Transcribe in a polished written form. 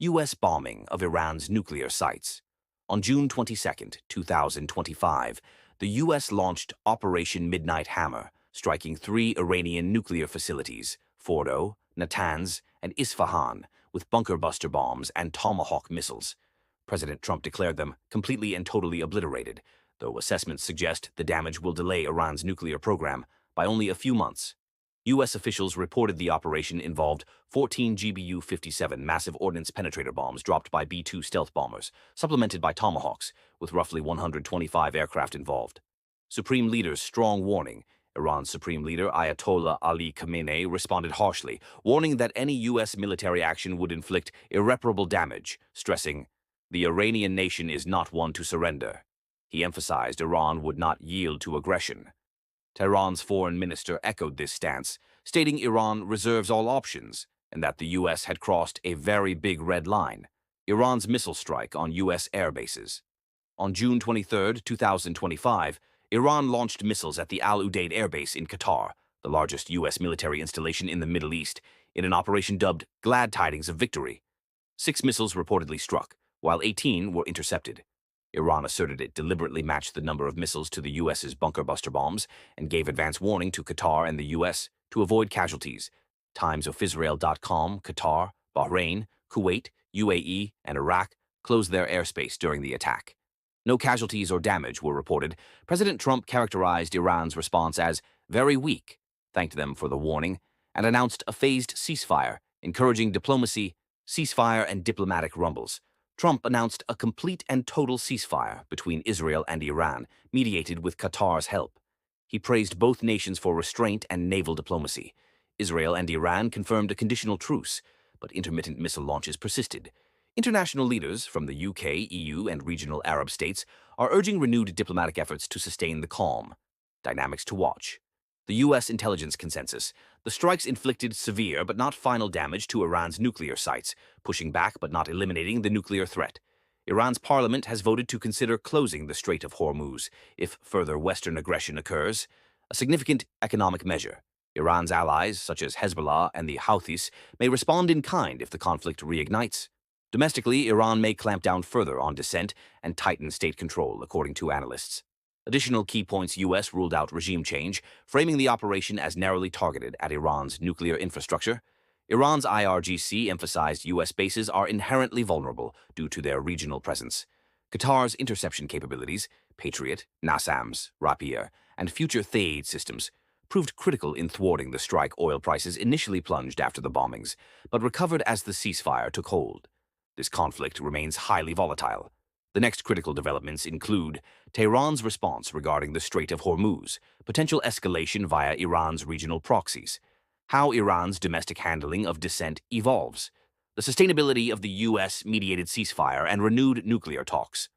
U.S. bombing of Iran's nuclear sites. On June 22, 2025, the U.S. launched Operation Midnight Hammer, striking three Iranian nuclear facilities, Fordow, Natanz, and Isfahan, with bunker-buster bombs and Tomahawk missiles. President Trump declared them completely and totally obliterated, though assessments suggest the damage will delay Iran's nuclear program by only a few months. U.S. officials reported the operation involved 14 GBU-57 massive ordnance penetrator bombs dropped by B-2 stealth bombers, supplemented by Tomahawks, with roughly 125 aircraft involved. Supreme Leader's strong warning. Iran's Supreme Leader Ayatollah Ali Khamenei responded harshly, warning that any U.S. military action would inflict irreparable damage, stressing, "The Iranian nation is not one to surrender." He emphasized Iran would not yield to aggression. Tehran's foreign minister echoed this stance, stating Iran reserves all options and that the U.S. had crossed a very big red line, Iran's missile strike on U.S. air bases. On June 23, 2025, Iran launched missiles at the Al Udeid Air Base in Qatar, the largest U.S. military installation in the Middle East, in an operation dubbed Glad Tidings of Victory. 6 missiles reportedly struck, while 18 were intercepted. Iran asserted it deliberately matched the number of missiles to the U.S.'s bunker-buster bombs and gave advance warning to Qatar and the U.S. to avoid casualties. TimesOfIsrael.com, Qatar, Bahrain, Kuwait, UAE, and Iraq closed their airspace during the attack. No casualties or damage were reported. President Trump characterized Iran's response as very weak, thanked them for the warning, and announced a phased ceasefire, encouraging diplomacy, ceasefire, and diplomatic rumbles. Trump announced a complete and total ceasefire between Israel and Iran, mediated with Qatar's help. He praised both nations for restraint and naval diplomacy. Israel and Iran confirmed a conditional truce, but intermittent missile launches persisted. International leaders from the UK, EU, and regional Arab states are urging renewed diplomatic efforts to sustain the calm. Dynamics to watch. The U.S. intelligence consensus. The strikes inflicted severe but not final damage to Iran's nuclear sites, pushing back but not eliminating the nuclear threat. Iran's parliament has voted to consider closing the Strait of Hormuz if further Western aggression occurs, a significant economic measure. Iran's allies, such as Hezbollah and the Houthis, may respond in kind if the conflict reignites. Domestically, Iran may clamp down further on dissent and tighten state control, according to analysts. Additional key points: U.S. ruled out regime change, framing the operation as narrowly targeted at Iran's nuclear infrastructure. Iran's IRGC emphasized U.S. bases are inherently vulnerable due to their regional presence. Qatar's interception capabilities, Patriot, NASAMS, Rapier, and future Thaad systems, proved critical in thwarting the strike. Oil prices initially plunged after the bombings, but recovered as the ceasefire took hold. This conflict remains highly volatile. The next critical developments include Tehran's response regarding the Strait of Hormuz, potential escalation via Iran's regional proxies, how Iran's domestic handling of dissent evolves, the sustainability of the U.S.-mediated ceasefire and renewed nuclear talks,